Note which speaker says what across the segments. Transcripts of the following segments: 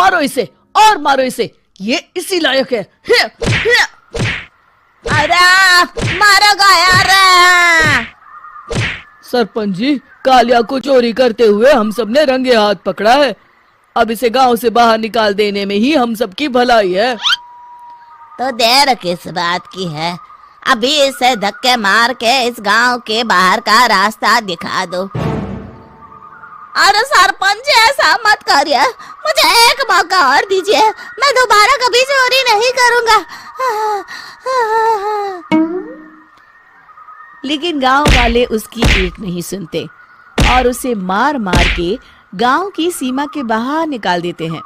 Speaker 1: मारो इसे और मारो इसे, ये इसी लायक है।
Speaker 2: अरे मारो यार।
Speaker 1: सरपंच जी, कालिया को चोरी करते हुए हम सब ने रंगे हाथ पकड़ा है। अब इसे गांव से बाहर निकाल देने में ही हम सबकी भलाई है।
Speaker 2: तो देर किस बात की है, अभी इसे धक्के मार के इस गांव के बाहर का रास्ता दिखा दो। अरे सरपंच जी, ऐसा मत करिए, मुझे एक मौका और दीजिए, मैं दोबारा कभी चोरी नहीं करूंगा।
Speaker 3: लेकिन गांव वाले उसकी एक नहीं सुनते और उसे मार मार के गांव की सीमा के बाहर निकाल देते हैं।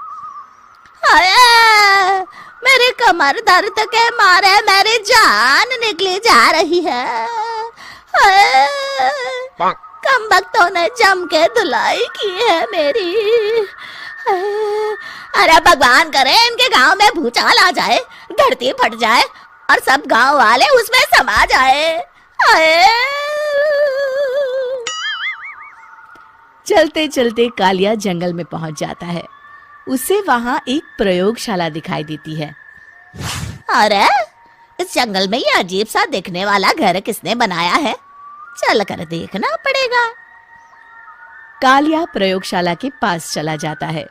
Speaker 2: मेरी कमर दर्द के मारे मेरी जान निकली जा रही है। कम वक्तों ने जम के धुलाई की है मेरी। अरे भगवान करे इनके गांव में भूचाल आ जाए, धरती फट जाए और सब गांव वाले उसमें समा जाए।
Speaker 3: चलते चलते कालिया जंगल में पहुंच जाता है। उसे वहां एक प्रयोगशाला दिखाई देती है।
Speaker 2: अरे इस जंगल में ये अजीब सा दिखने वाला घर किसने बनाया है, चल कर देखना पड़ेगा।
Speaker 3: कालिया प्रयोगशाला के पास चला जाता है।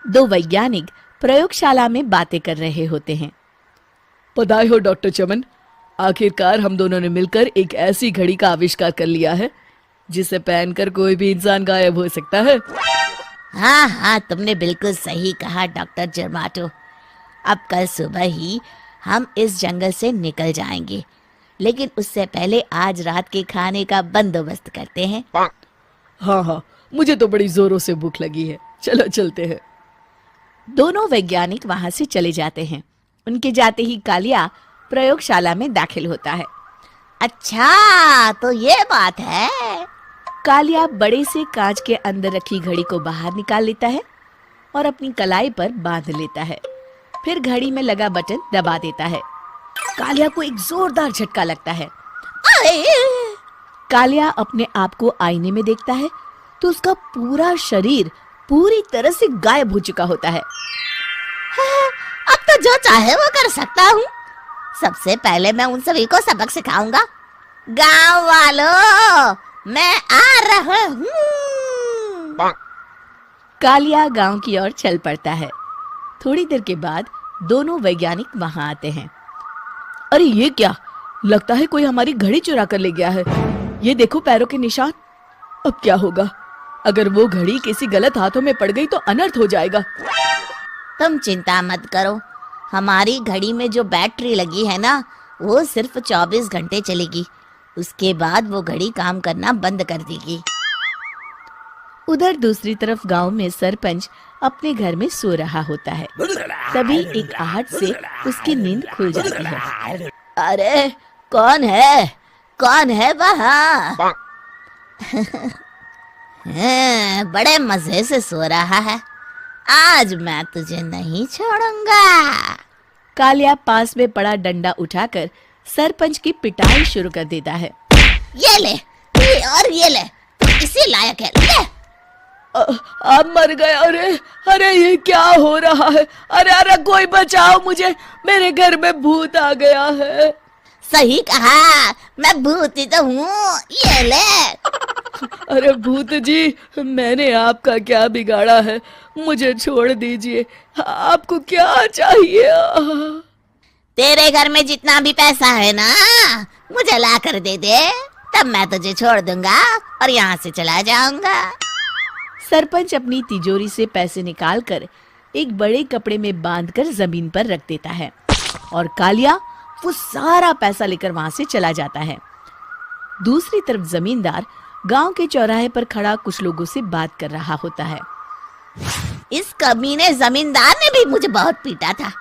Speaker 3: दो वैज्ञानिक प्रयोगशाला में बातें कर रहे होते हैं।
Speaker 1: बधाई हो डॉक्टर चमन, आखिरकार हम दोनों ने मिलकर एक ऐसी घड़ी का आविष्कार कर लिया है जिसे पहनकर कोई भी इंसान गायब हो सकता है।
Speaker 2: हाँ हाँ, तुमने बिल्कुल सही कहा डॉक्टर जर्माटो। अब कल सुबह ही हम इस जंगल से निकल जाएंगे, लेकिन उससे पहले आज रात के खाने का बंदोबस्त करते हैं।
Speaker 1: हाँ हाँ, मुझे तो बड़ी जोरों से भूख लगी है, चलो चलते हैं।
Speaker 3: दोनों वैज्ञानिक वहां से चले जाते हैं। उनके जाते ही कालिया प्रयोगशाला में दाखिल होता है।
Speaker 2: अच्छा तो ये बात है।
Speaker 3: कालिया बड़े से कांच के अंदर रखी घड़ी को बाहर निकाल लेता है और अपनी कलाई पर बांध लेता है। फिर घड़ी में लगा बटन दबा देता है। कालिया को एक जोरदार झटका लगता है। कालिया अपने आप को आईने में देखता है तो उसका पूरा शरीर पूरी तरह से गायब हो चुका होता है।
Speaker 2: अब तो जो चाहे वो कर सकता हूँ। सबसे पहले मैं उन सभी को सबक सिखाऊंगा। गांव वालों, मैं आ रहा हूँ।
Speaker 3: कालिया गांव की ओर चल पड़ता है। थोड़ी देर के बाद दोनों वैज्ञानिक वहां आते हैं।
Speaker 1: अरे ये क्या, लगता है कोई हमारी घड़ी चुरा कर ले गया है। ये देखो पैरों के निशान। अब क्या होगा, अगर वो घड़ी किसी गलत हाथों में पड़ गई तो अनर्थ हो जाएगा।
Speaker 2: तुम चिंता मत करो, हमारी घड़ी में जो बैटरी लगी है ना, वो सिर्फ 24 घंटे चलेगी। उसके बाद वो घड़ी काम करना बंद कर देगी।
Speaker 3: उधर दूसरी तरफ गांव में सरपंच अपने घर में सो रहा होता है। तभी एक आहट से उसकी नींद खुल जाती है।
Speaker 2: अरे कौन है वहाँ? बड़े मजे से सो रहा है, आज मैं तुझे नहीं छोड़ूंगा।
Speaker 3: कालिया पास में पड़ा डंडा उठाकर सरपंच की पिटाई शुरू कर देता है।
Speaker 2: ये ले, ये ले, इसी लायक है, ले।
Speaker 1: आप मर गए। अरे ये क्या हो रहा है? अरे कोई बचाओ मुझे, मेरे घर में भूत आ गया है।
Speaker 2: सही कहा, मैं भूत ही तो हूँ, ये ले।
Speaker 1: अरे भूत जी, मैंने आपका क्या बिगाड़ा है, मुझे छोड़ दीजिए। आपको क्या चाहिए?
Speaker 2: तेरे घर में जितना भी पैसा है ना, मुझे ला कर दे दे, तब मैं तुझे छोड़ दूंगा और यहाँ से चला जाऊंगा।
Speaker 3: सरपंच अपनी तिजोरी से पैसे निकालकर एक बड़े कपड़े में बांधकर जमीन पर रख देता है और कालिया वो सारा पैसा लेकर वहां से चला जाता है। दूसरी तरफ जमींदार गांव के चौराहे पर खड़ा कुछ लोगों से बात कर रहा होता है।
Speaker 2: इस कमीने जमींदार ने भी मुझे बहुत पीटा था,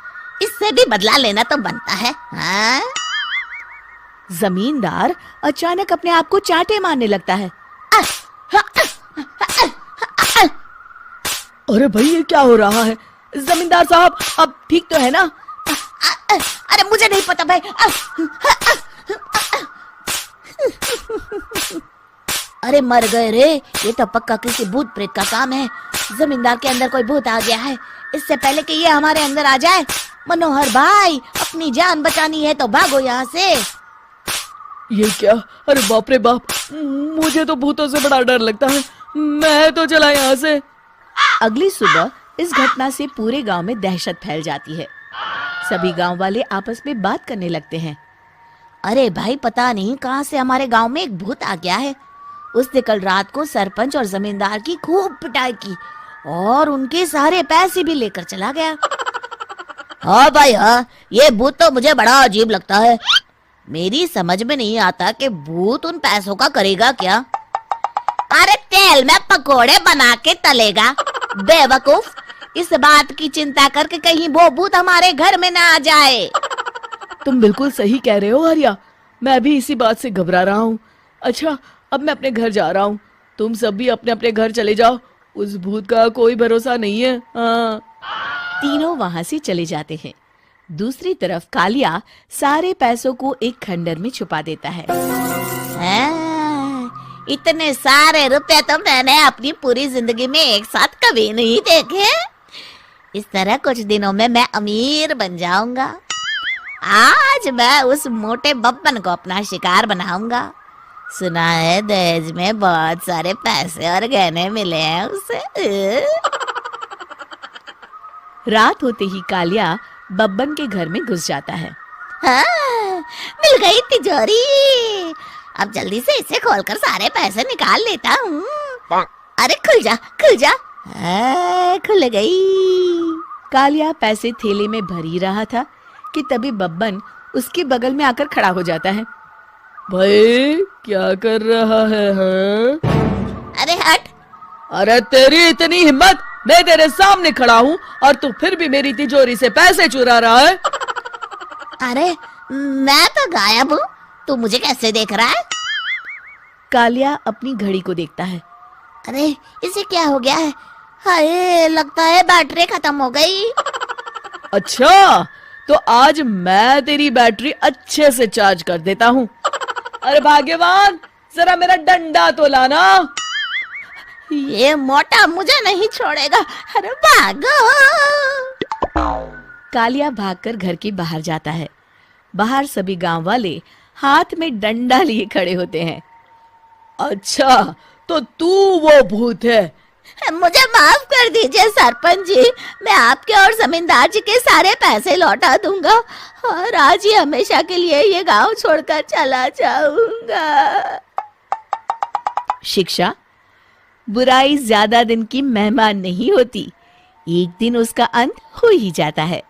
Speaker 2: इससे भी बदला लेना तो बनता है। हाँ?
Speaker 3: जमींदार अचानक अपने आप को चांटे मारने लगता है।
Speaker 1: अरे भाई ये क्या हो रहा है? जमींदार साहब अब ठीक तो है ना?
Speaker 2: अरे मुझे नहीं पता भाई। अरे मर गए रे, ये तो पक्का किसी भूत प्रेत का काम है। जमींदार के अंदर कोई भूत आ गया है, इससे पहले कि ये हमारे अंदर आ जाए। मनोहर भाई, अपनी जान बचानी है तो भागो यहाँ से।
Speaker 1: ये क्या? अरे बाप रे बाप, मुझे तो भूतों से बड़ा डर लगता है। मैं तो चला यहाँ से।
Speaker 3: अगली सुबह इस घटना से पूरे गांव में दहशत फैल जाती है। सभी गांव वाले आपस में बात करने लगते हैं।
Speaker 2: अरे भाई, पता नहीं कहाँ से हमारे गांव में एक भूत आ गया है। उसने कल रात को सरपंच और जमींदार की खूब पिटाई की और उनके सारे पैसे भी लेकर चला गया। हाँ भाई हाँ, ये भूत तो मुझे बड़ा अजीब लगता है। मेरी समझ में नहीं आता कि भूत उन पैसों का करेगा क्या। अरे तेल में पकोड़े बना के तलेगा बेवकूफ। इस बात की चिंता करके कहीं वो भूत हमारे घर में ना आ जाए।
Speaker 1: तुम बिल्कुल सही कह रहे हो आर्या, मैं भी इसी बात से घबरा रहा हूँ। अच्छा, अब मैं अपने घर जा रहा हूँ। तुम सब भी अपने अपने घर चले जाओ, उस भूत का कोई भरोसा नहीं है। हाँ।
Speaker 3: तीनों वहां से चले जाते हैं। दूसरी तरफ कालिया सारे पैसों को एक खंडर में छुपा देता है।
Speaker 2: इतने सारे रुपए तो मैंने अपनी पूरी जिंदगी में एक साथ कभी नहीं देखे। इस तरह कुछ दिनों में मैं अमीर बन जाऊंगा। आज मैं उस मोटे बब्बन को अपना शिकार बनाऊंगा। सुना है दहेज में बहुत सारे पैसे और गहने मिले हैं उसे।
Speaker 3: रात होते ही कालिया बब्बन के घर में घुस जाता है।
Speaker 2: हाँ, मिल गई तिजोरी। अब जल्दी से इसे खोलकर सारे पैसे निकाल लेता हूँ। अरे खुल जा, खुल जा। खुल गई।
Speaker 3: कालिया पैसे थैले में भर ही रहा था कि तभी बब्बन उसके बगल में आकर खड़ा हो जाता है।
Speaker 1: भाई क्या कर रहा है? हाँ?
Speaker 2: अरे हट।
Speaker 1: अरे तेरी इतनी हिम्मत, मैं तेरे सामने खड़ा हूँ और तू फिर भी मेरी तिजोरी से पैसे चुरा रहा है।
Speaker 2: अरे मैं तो गायब हूँ, तू मुझे कैसे देख रहा है?
Speaker 3: कालिया अपनी घड़ी को देखता है।
Speaker 2: अरे इसे क्या हो गया है? हाय, लगता है बैटरी खत्म हो गई।
Speaker 1: अच्छा, तो आज मैं तेरी बैटरी अच्छे से चार्ज कर देता हूँ। अरे भाग्यवान, जरा मेरा डंडा तो लाना।
Speaker 2: ये मोटा मुझे नहीं छोड़ेगा। अरे भागो।
Speaker 3: कालिया भागकर घर के बाहर जाता है। बाहर सभी गांव वाले हाथ में डंडा लिए खड़े होते हैं।
Speaker 1: अच्छा, तो तू वो भूत है?
Speaker 2: मुझे माफ कर दीजिए सरपंच जी, मैं आपके और जमींदार जी के सारे पैसे लौटा दूंगा और आज ही हमेशा के लिए ये गांव छोड़कर चला जाऊंगा।
Speaker 3: शिक्षा, बुराई ज्यादा दिन की मेहमान नहीं होती, एक दिन उसका अंत हो ही जाता है।